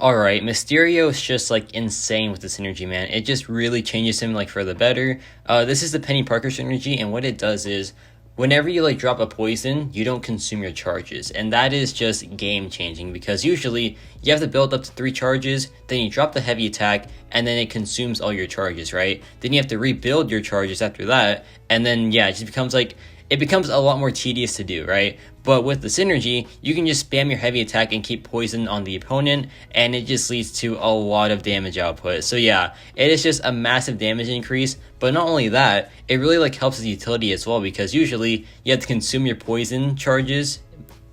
Alright, Mysterio is just like insane with the synergy, man. It just really changes him like for the better. This is the Penny Parker synergy, and what it does is whenever you like drop a poison, you don't consume your charges, and that is just game changing because usually you have to build up to 3 charges, then you drop the heavy attack, and then it consumes all your charges, right? Then you have to rebuild your charges after that, and then yeah, it just becomes like it becomes a lot more tedious to do, right? But with the synergy, you can just spam your heavy attack and keep poison on the opponent, and it just leads to a lot of damage output. So yeah, it is just a massive damage increase, but not only that, it really like helps the utility as well, because usually you have to consume your poison charges,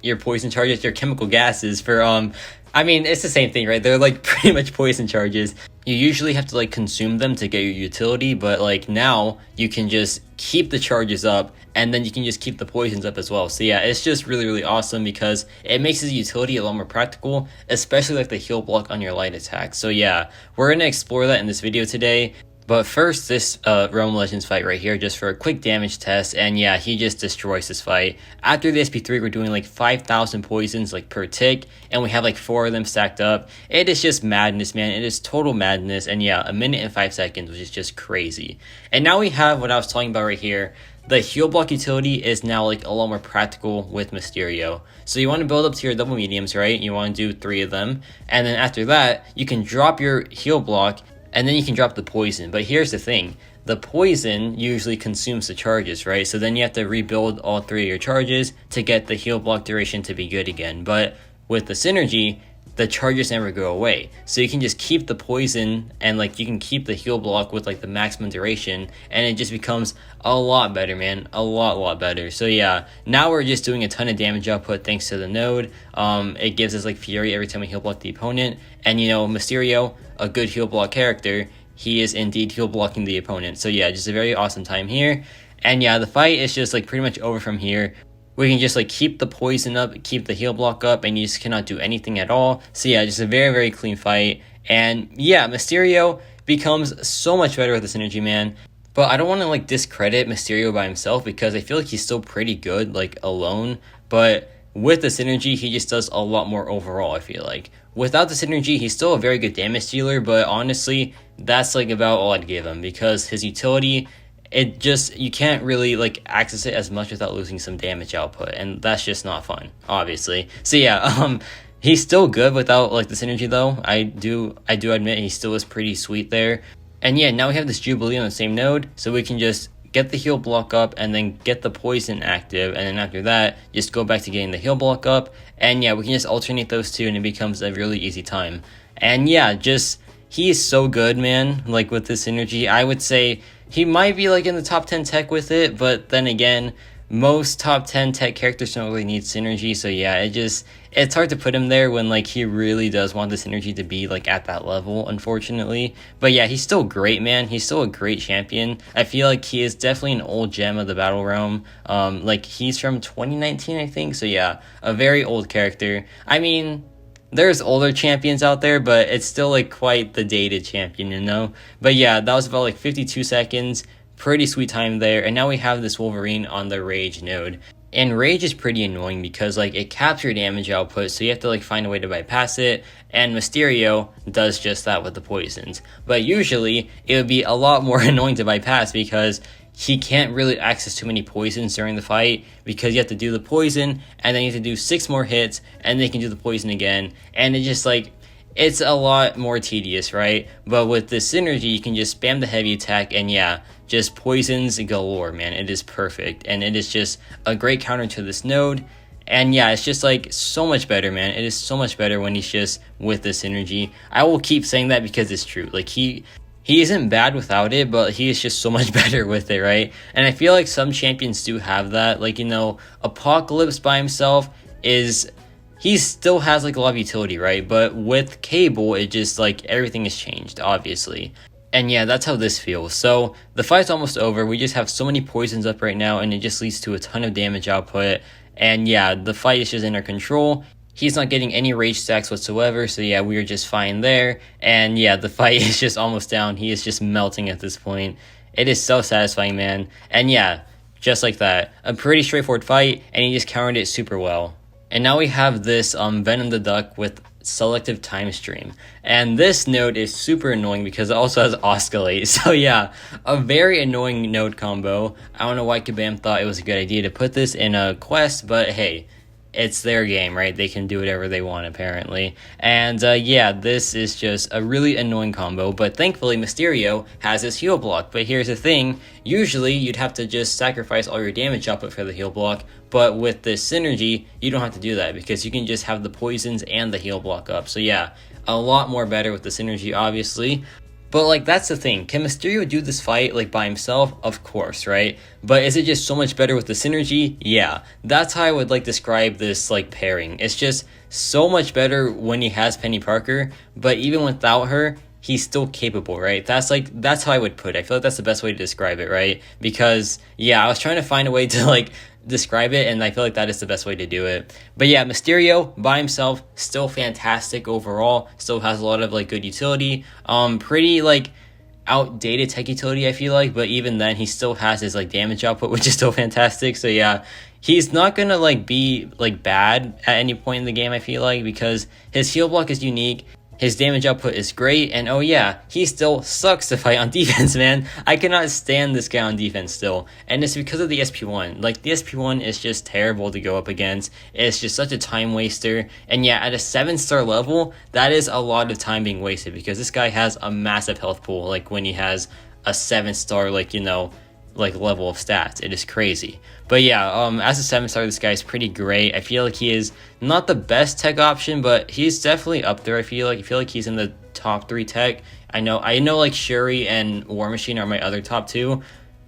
your chemical gases for I mean, it's the same thing, right? They're like pretty much poison charges. You usually have to like consume them to get your utility, but like now you can just keep the charges up, and then you can just keep the poisons up as well. So yeah, it's just really awesome because it makes the utility a lot more practical, especially like the heal block on your light attack. So yeah, we're gonna explore that in this video today. But first, this Realm Legends fight right here, just for a quick damage test, and yeah, he just destroys this fight. After the SP3, we're doing like 5,000 poisons like per tick, and we have like 4 of them stacked up. It is just madness, man. It is total madness, and yeah, 1 minute and 5 seconds, which is just crazy. And now we have what I was talking about right here. The heal block utility is now like a lot more practical with Mysterio. So you want to build up to your double mediums, right? You want to do 3 of them, and then after that, you can drop your heal block, and then you can drop the poison. But here's the thing, the poison usually consumes the charges, right? So then you have to rebuild all 3 of your charges to get the heal block duration to be good again. But with the synergy, the charges never go away. So you can just keep the poison, and like you can keep the heal block with like the maximum duration, and it just becomes a lot better, man. A lot better. So yeah, now we're just doing a ton of damage output thanks to the node. It gives us like fury every time we heal block the opponent. And you know, Mysterio, a good heal block character, he is indeed heal blocking the opponent. So yeah, just a very awesome time here. And yeah, the fight is just like pretty much over from here. We can just like keep the poison up, keep the heal block up, and you just cannot do anything at all. So yeah, just a very clean fight. And yeah, Mysterio becomes so much better with the synergy, man. But I don't want to like discredit Mysterio by himself, because I feel like he's still pretty good like alone. But with the synergy, he just does a lot more overall, I feel like. Without the synergy, he's still a very good damage dealer, but honestly, that's like about all I'd give him, because his utility, it just, you can't really like access it as much without losing some damage output, and that's just not fun, obviously. So yeah, he's still good without like the synergy though. I do admit he still is pretty sweet there. And yeah, now we have this Jubilee on the same node, so we can just get the heal block up and then get the poison active, and then after that just go back to getting the heal block up, and yeah, we can just alternate those two and it becomes a really easy time. And yeah, just he is so good, man. Like with this synergy, I would say he might be like in the top 10 tech with it, but then again, most top 10 tech characters don't really need synergy. So yeah, it's hard to put him there when like he really does want the synergy to be like at that level, unfortunately. But yeah, he's still great, man. He's still a great champion. I feel like he is definitely an old gem of the battle realm. Like he's from 2019, I think. So yeah, a very old character. I mean, there's older champions out there, but it's still like quite the dated champion, you know? But yeah, that was about like 52 seconds. Pretty sweet time there. And now we have this Wolverine on the Rage node. And Rage is pretty annoying because like it caps your damage output, so you have to like find a way to bypass it. And Mysterio does just that with the poisons. But usually it would be a lot more annoying to bypass because he can't really access too many poisons during the fight, because you have to do the poison and then you have to do 6 more hits and then you can do the poison again, and it just like, it's a lot more tedious, right? But with this synergy, you can just spam the heavy attack, and yeah, just poisons galore, man. It is perfect, and it is just a great counter to this node. And yeah, it's just like so much better, man. It is so much better when he's just with the synergy. I will keep saying that because it's true. Like he isn't bad without it, but he is just so much better with it, right? And I feel like some champions do have that. Like, you know, Apocalypse by himself he still has like a lot of utility, right? But with Cable, it just like everything has changed, obviously. And yeah, that's how this feels. So the fight's almost over. We just have so many poisons up right now, and it just leads to a ton of damage output. And yeah, the fight is just in our control. He's not getting any rage stacks whatsoever, so yeah, we are just fine there. And yeah, the fight is just almost down. He is just melting at this point. It is so satisfying, man. And yeah, just like that. A pretty straightforward fight, and he just countered it super well. And now we have this Venom the Duck with selective time stream. And this node is super annoying because it also has oscillate. So yeah, a very annoying node combo. I don't know why Kabam thought it was a good idea to put this in a quest, but hey, it's their game, right? They can do whatever they want, apparently. And yeah, this is just a really annoying combo, but thankfully Mysterio has his heal block. But here's the thing, usually you'd have to just sacrifice all your damage output for the heal block, but with this synergy, you don't have to do that because you can just have the poisons and the heal block up. So yeah, a lot more better with the synergy, obviously. But like, that's the thing, can Mysterio do this fight like by himself? Of course, right? But is it just so much better with the synergy? Yeah, that's how I would like describe this like pairing. It's just so much better when he has Peni Parker, but even without her, he's still capable, right? That's how I would put it. I feel like that's the best way to describe it, right? Because yeah, I was trying to find a way to like describe it, and I feel like that is the best way to do it. But yeah, Mysterio by himself, still fantastic overall, still has a lot of like good utility, pretty like outdated tech utility I feel like, but even then he still has his like damage output, which is still fantastic. So yeah, he's not gonna like be like bad at any point in the game, I feel like, because his heal block is unique, his damage output is great, and oh yeah, he still sucks to fight on defense, man. I cannot stand this guy on defense still, and it's because of the SP1. Like, the SP1 is just terrible to go up against. It's just such a time waster, and yeah, at a 7-star level, that is a lot of time being wasted, because this guy has a massive health pool, like when he has a 7-star, like, you know, like level of stats. It is crazy. But yeah, as a 7-star, this guy is pretty great. I feel like he is not the best tech option, but he's definitely up there. I feel like he's in the top 3 tech. I know like Shuri and War Machine are my other top 2.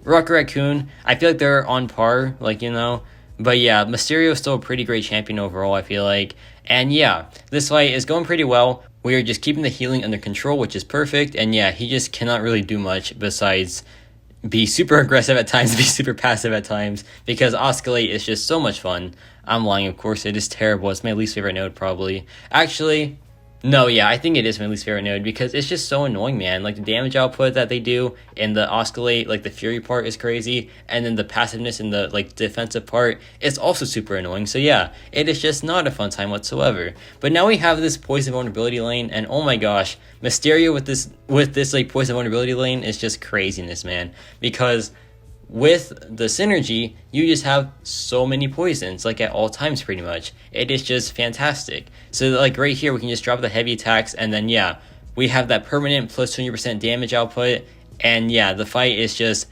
Rocket Raccoon, I feel like they're on par, like, you know. But yeah, Mysterio is still a pretty great champion overall, I feel like. And yeah, this fight is going pretty well. We are just keeping the healing under control, which is perfect. And yeah, he just cannot really do much besides be super aggressive at times, be super passive at times, because Oscillate is just so much fun. I'm lying, of course, it is terrible. It's my least favorite node, probably. Actually, no, yeah, I think it is my least favorite node, because it's just so annoying, man. Like, the damage output that they do in the Oscillate, like, the Fury part is crazy, and then the passiveness in the, like, defensive part is also super annoying. So yeah, it is just not a fun time whatsoever. But now we have this Poison Vulnerability lane, and oh my gosh, Mysterio with this like Poison Vulnerability lane is just craziness, man. Because with the synergy, you just have so many poisons, like at all times pretty much. It is just fantastic. So like right here, we can just drop the heavy attacks, and then yeah, we have that permanent plus 20% damage output, and yeah, the fight is just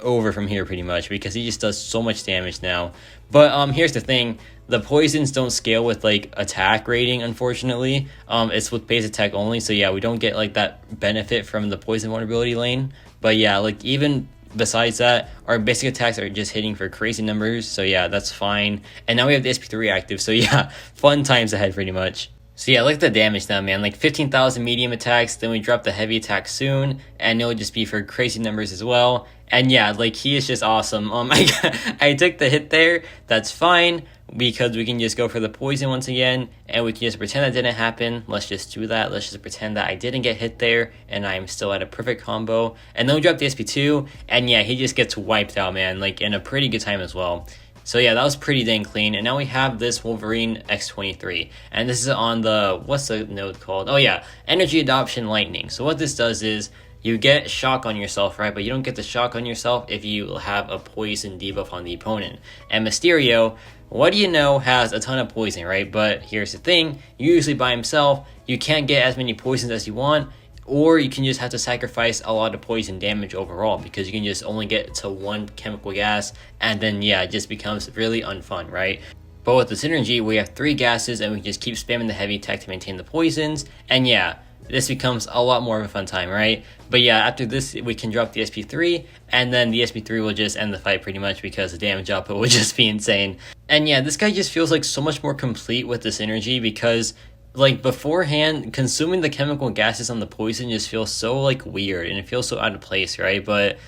over from here pretty much, because he just does so much damage now. But here's the thing, the poisons don't scale with like attack rating, unfortunately. It's with base attack only, so yeah, we don't get like that benefit from the poison vulnerability lane. But yeah, like even besides that, our basic attacks are just hitting for crazy numbers, so yeah, that's fine. And now we have the SP3 active, so yeah, fun times ahead pretty much. So yeah, look at the damage now, man. Like 15,000 medium attacks, then we drop the heavy attack soon, and it'll just be for crazy numbers as well. And yeah, like he is just awesome. I took the hit there, that's fine, because we can just go for the poison once again, and we can just pretend that didn't happen. Let's just do that. Let's just pretend that I didn't get hit there, and I'm still at a perfect combo. And then we drop the SP2, and yeah, he just gets wiped out, man, like in a pretty good time as well. So yeah, that was pretty dang clean. And now we have this Wolverine X23. And this is on the, what's the node called? Oh yeah, Energy Adoption Lightning. So what this does is, you get shock on yourself, right? But you don't get the shock on yourself if you have a poison debuff on the opponent. And Mysterio, what do you know, has a ton of poison, right? But here's the thing, usually by himself, you can't get as many poisons as you want, or you can just have to sacrifice a lot of poison damage overall, because you can just only get to 1 chemical gas, and then yeah, it just becomes really unfun, right? But with the synergy, we have 3 gases, and we can just keep spamming the heavy attack to maintain the poisons, and yeah, this becomes a lot more of a fun time, right? But yeah, after this, we can drop the SP3, and then the SP3 will just end the fight pretty much, because the damage output would just be insane. And yeah, this guy just feels like so much more complete with this energy, because like beforehand, consuming the chemical gases on the poison just feels so like weird, and it feels so out of place, right? But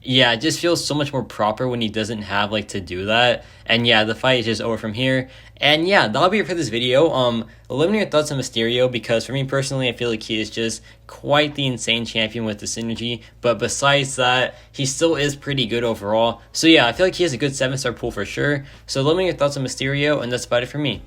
yeah, it just feels so much more proper when he doesn't have like to do that. And yeah, the fight is just over from here. And yeah, that'll be it for this video. Let me know your thoughts on Mysterio, because for me personally, I feel like he is just quite the insane champion with the synergy. But besides that, he still is pretty good overall. So yeah, I feel like he has a good 7-star pool for sure. So let me know your thoughts on Mysterio, and that's about it for me.